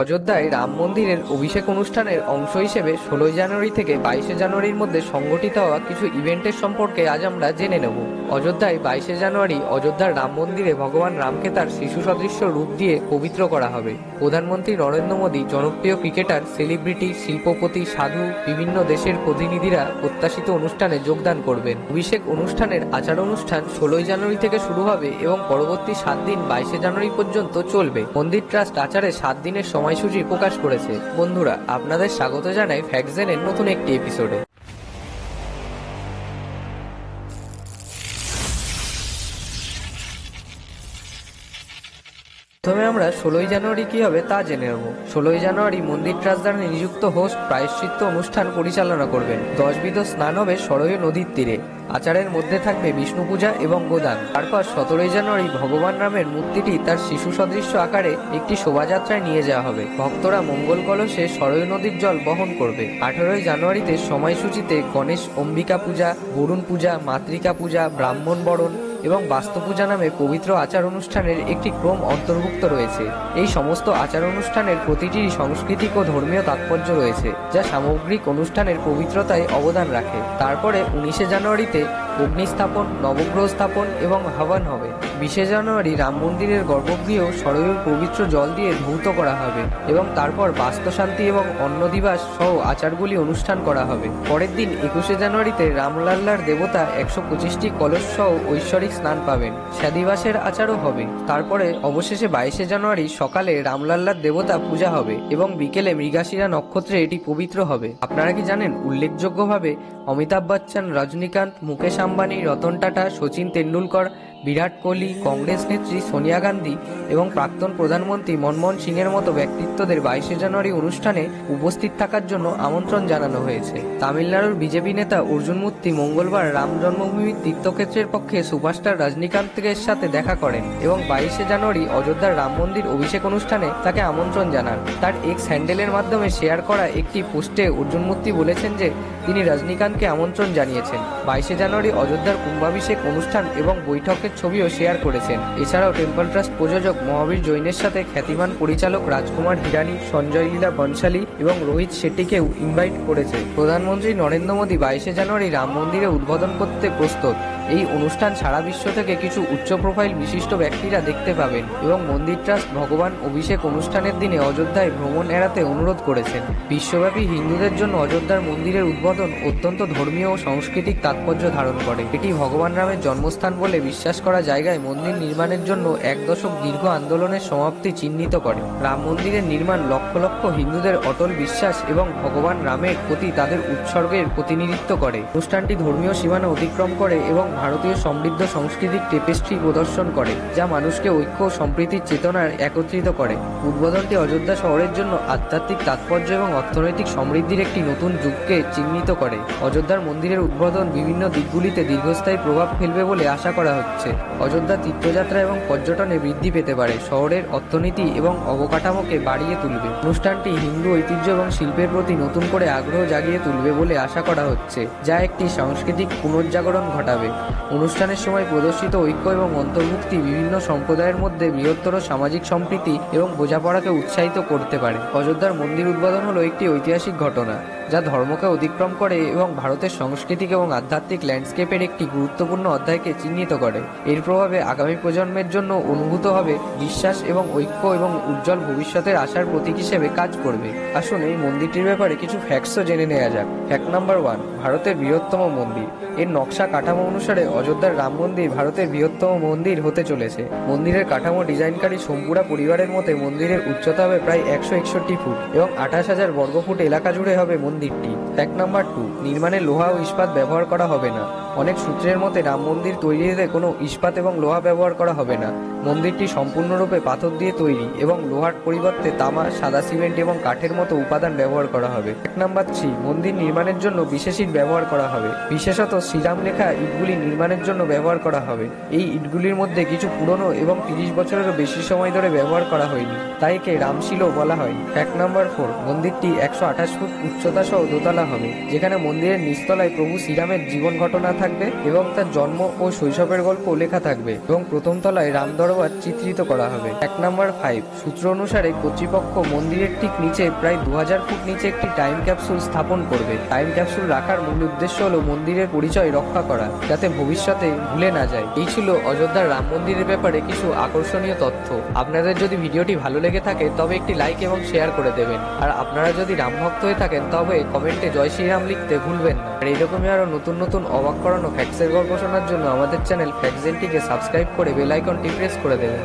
অযোধ্যায় রাম মন্দিরের অভিষেক অনুষ্ঠানের অংশ হিসেবে 16 জানুয়ারি থেকে 22 জানুয়ারির মধ্যে সংগঠিত হওয়া কিছু ইভেন্টের সম্পর্কে আজ আমরা জেনে নেব। অযোধ্যায় 22 জানুয়ারি অযোধ্যার রাম মন্দিরে ভগবান রামকে তার শিশু সদৃশ্য রূপ দিয়ে পবিত্র করা হবে। প্রধানমন্ত্রী নরেন্দ্র মোদী, জনপ্রিয় ক্রিকেটার, সেলিব্রিটি, শিল্পপতি, সাধু, বিভিন্ন দেশের প্রতিনিধিরা প্রত্যাশিত অনুষ্ঠানে যোগদান করবেন। অভিষেক অনুষ্ঠানের আচার অনুষ্ঠান 16 জানুয়ারি থেকে শুরু হবে এবং পরবর্তী 7 দিন 22 জানুয়ারি পর্যন্ত চলবে। মন্দির ট্রাস্ট আচারে 7 দিনের সময়সূচি প্রকাশ করেছে। বন্ধুরা, আপনাদের স্বাগত জানাই ফ্যাক্টজেনের নতুন একটি এপিসোডে। প্রথমে আমরা 16 জানুয়ারি কি হবে তা জেনে নেব। 16 জানুয়ারি মন্দির ট্রাস্ট দ্বারা নিযুক্ত হোস্ট প্রায়শ্চিত্ত অনুষ্ঠান পরিচালনা করবেন। 10 বিধ স্নান হবে সরয়ূ নদীর তীরে। আচারের মধ্যে থাকবে বিষ্ণু পূজা এবং গোদান। তারপর 17 জানুয়ারি ভগবান রামের মূর্তিটি তার শিশু সদৃশ্য আকারে একটি শোভাযাত্রায় নিয়ে যাওয়া হবে। ভক্তরা মঙ্গল কলসে সরয়ূ নদীর জল বহন করবে। 18 জানুয়ারিতে সময়সূচিতে গণেশ অম্বিকা পূজা, বরুণ পূজা, মাতৃকা পূজা, ব্রাহ্মণ বরণ এবং বাস্তু পূজা নামে পবিত্র আচার অনুষ্ঠানের একটি ক্রম অন্তর্ভুক্ত রয়েছে। এই সমস্ত আচার অনুষ্ঠানের প্রতিটিরই সাংস্কৃতিক ও ধর্মীয় তাৎপর্য রয়েছে, যা সামগ্রিক অনুষ্ঠানের পবিত্রতায় অবদান রাখে। তারপরে 19 জানুয়ারিতে অগ্নিস্থাপন, নবগ্রহ স্থাপন এবং হাবন হবে। 20 জানুয়ারি রাম মন্দিরের গর্ভগৃহ সরয়ূর পবিত্র জল দিয়ে ধৌত করা হবে এবং তারপর বাস্তুশান্তি এবং অন্ন দিবস সহ আচারগুলি অনুষ্ঠান করা হবে। পরের দিন 21 জানুয়ারিতে রামলাল্লার দেবতা 125টি কলস সহ ঐশ্বরিক স্নান পাবেন। স্বাদিবাসের আচারও হবে। তারপরে অবশেষে 22 জানুয়ারি সকালে রামলাল্লার দেবতা পূজা হবে এবং বিকেলে মৃগাশিরা নক্ষত্রে এটি পবিত্র হবে। আপনারা কি জানেন, উল্লেখযোগ্যভাবে অমিতাভ বচ্চন, রজনীকান্ত, মুকেশ আম্বানি, রতন টাটা, সচিন তেন্ডুলকর, বিরাট কোহলি, কংগ্রেস নেত্রী সোনিয়া গান্ধী এবং প্রাক্তন প্রধানমন্ত্রী মনমোহন সিংয়ের মতো ব্যক্তিত্বদের 22 জানুয়ারি অনুষ্ঠানে উপস্থিত থাকার জন্য আমন্ত্রণ জানানো হয়েছে। তামিলনাড়ুর বিজেপি নেতা অর্জুন মূর্তি মঙ্গলবার রাম জন্মভূমির তীর্থক্ষেত্রের পক্ষে সুপারস্টার রজনীকান্তের সাথে দেখা করেন এবং 22 জানুয়ারি অযোধ্যার রাম মন্দির অভিষেক অনুষ্ঠানে তাকে আমন্ত্রণ জানান। তার এক্স হ্যান্ডেলের মাধ্যমে শেয়ার করা একটি পোস্টে অর্জুন মূর্তি বলেছেন যে তিনি রজনীকান্তকে আমন্ত্রণ জানিয়েছেন। 22 জানুয়ারি অযোধ্যার কুম্ভাভিষেক অনুষ্ঠান এবং বৈঠকের ছবিও শেয়ার করেছেন। এছাড়াও টেম্পল ট্রাস্ট প্রযোজক মহাবীর জৈনের সাথে খ্যাতিমান পরিচালক রাজকুমার হিরানি, সঞ্জয় লীলা বনশালী এবং রোহিত শেট্টিকেও ইনভাইট করেছে। প্রধানমন্ত্রী নরেন্দ্র মোদী 22 জানুয়ারি রাম মন্দিরে উদ্বোধন করতে প্রস্তুত। এই অনুষ্ঠান সারা বিশ্ব থেকে কিছু উচ্চ প্রোফাইল বিশিষ্ট ব্যক্তিরা দেখতে পাবেন এবং মন্দির ট্রাস্ট ভগবান অভিষেক অনুষ্ঠানের দিনে অযোধ্যায় ভ্রমণ এড়াতে অনুরোধ করেছেন। বিশ্বব্যাপী হিন্দুদের জন্য অযোধ্যার মন্দিরের উদ্বোধন অত্যন্ত ধর্মীয় ও সাংস্কৃতিক তাৎপর্য ধারণ করে। এটি ভগবান রামের জন্মস্থান বলে বিশ্বাস করা জায়গায় মন্দির নির্মাণের জন্য 1 দশক দীর্ঘ আন্দোলনের সমাপ্তি চিহ্নিত করে। রাম মন্দিরের নির্মাণ লক্ষ লক্ষ হিন্দুদের অটল বিশ্বাস এবং ভগবান রামের প্রতি তাদের উৎসর্গের প্রতিনিধিত্ব করে। অনুষ্ঠানটি ধর্মীয় সীমানা অতিক্রম করে এবং ভারতীয় সমৃদ্ধ সাংস্কৃতিক টেপেস্ট্রি প্রদর্শন করে, যা মানুষকে ঐক্য ও সম্প্রীতির চেতনায় একত্রিত করে। উদ্বোধনটি অযোধ্যা শহরের জন্য আধ্যাত্মিক তাৎপর্য এবং অর্থনৈতিক সমৃদ্ধির একটি নতুন যুগকে চিহ্নিত করে। অযোধ্যার মন্দিরের উদ্বোধন বিভিন্ন দিকগুলিতে দীর্ঘস্থায়ী প্রভাব ফেলবে বলে আশা করা হচ্ছে। অযোধ্যা তীর্থযাত্রা এবং পর্যটনে বৃদ্ধি পেতে পারে, শহরের অর্থনীতি এবং অবকাঠামোকে বাড়িয়ে তুলবে। অনুষ্ঠানটি হিন্দু ঐতিহ্য এবং শিল্পের প্রতি নতুন করে আগ্রহ জাগিয়ে তুলবে বলে আশা করা হচ্ছে, যা একটি সাংস্কৃতিক পুনর্জাগরণ ঘটাবে। অনুষ্ঠানের সময় প্রদর্শিত ঐক্য এবং অন্তর্ভুক্তি বিভিন্ন সম্প্রদায়ের মধ্যে বৃহত্তর সামাজিক সম্প্রীতি এবং বোঝাপড়াকে উৎসাহিত করতে পারে। অযোধ্যার মন্দির উদ্বোধন হলো একটি ঐতিহাসিক ঘটনা, যা ধর্মকে অতিক্রম করে এবং ভারতের সাংস্কৃতিক এবং আধ্যাত্মিক ল্যান্ডস্কেপের একটি গুরুত্বপূর্ণ অধ্যায়কে চিহ্নিত করে। এর প্রভাবে আগামী প্রজন্মের জন্য অনুভূত হবে বিশ্বাস এবং ঐক্য এবং উজ্জ্বল ভবিষ্যতের আশার প্রতীক হিসেবে কাজ করবে। আসুন এই মন্দিরটির ব্যাপারে কিছু ফ্যাক্টসও জেনে নেওয়া যাক। ফ্যাক্ট নাম্বার 1, ভারতের বৃহত্তম মন্দির। এর নকশা কাঠামো অনুসারে অযোধ্যার রাম মন্দির ভারতের বৃহত্তম মন্দির হতে চলেছে। মন্দিরের কাঠামো ডিজাইনকারী সোমপুরা পরিবারের মতে মন্দিরের উচ্চতা হবে প্রায় 161 ফুট এবং 28,000 বর্গফুট এলাকা জুড়ে হবে মন্দিরটি। ফ্যাক্ট নাম্বার 2, নির্মাণে লোহা ও ইস্পাত ব্যবহার করা হবে না। অনেক সূত্রের মতে রাম মন্দির তৈরিতে কোনো ইস্পাত এবং লোহা ব্যবহার করা হবে না। মন্দিরটি সম্পূর্ণরূপে পাথর দিয়ে তৈরি এবং লোহার পরিবর্তে তামা, সাদা সিমেন্ট এবং কাঠের মতো উপাদান ব্যবহার করা হবে। ফ্যাক্ট নাম্বার 3, মন্দির নির্মাণের জন্য বিশেষ ইট ব্যবহার করা হবে। বিশেষত শ্রীরাম লেখা ইটগুলি নির্মাণের জন্য ব্যবহার করা হবে। এই ইটগুলির মধ্যে কিছু পুরনো এবং 30 বছরেরও বেশি সময় ধরে ব্যবহার করা হয়নি, তাই একে রামশিলও বলা হয়। ফ্যাক্ট নাম্বার 4, মন্দিরটি 128 ফুট উচ্চতা সহ দোতলা হবে, যেখানে মন্দিরের নিচতলায় প্রভু শ্রীরামের জীবন ঘটনা থাকবে এবং তার জন্ম ও শৈশবের গল্প লেখা থাকবে এবং প্রথম তলায় রাম দরবার চিত্রিত করা হবে। ফ্যাক্ট নাম্বার 5, সূত্র অনুসারে কর্তৃপক্ষ মন্দিরের ঠিক নিচে প্রায় 2000 ফুট নিচে একটি টাইম ক্যাপসুল স্থাপন করবে। টাইম ক্যাপসুল রাখার মূল উদ্দেশ্য হলো মন্দিরের পরিচয় রক্ষা করা, যাতে ভবিষ্যতে ভুলে না যায়। এই ছিল অযোধ্যার রাম মন্দিরের ব্যাপারে কিছু আকর্ষণীয় তথ্য। আপনাদের যদি ভিডিওটি ভালো লেগে থাকে তবে একটি লাইক এবং শেয়ার করে দেবেন। আর আপনারা যদি রাম ভক্ত হয়ে থাকেন তবে কমেন্টে জয় শ্রীরাম লিখতে ভুলবেন না। আর এইরকমই আরো নতুন নতুন অবাক করানো ফ্যাক্টসের গল্প শোনার জন্য আমাদের চ্যানেল ফ্যাক্টজেনটিকে সাবস্ক্রাইব করে বেল আইকনটি প্রেস করে দেবেন।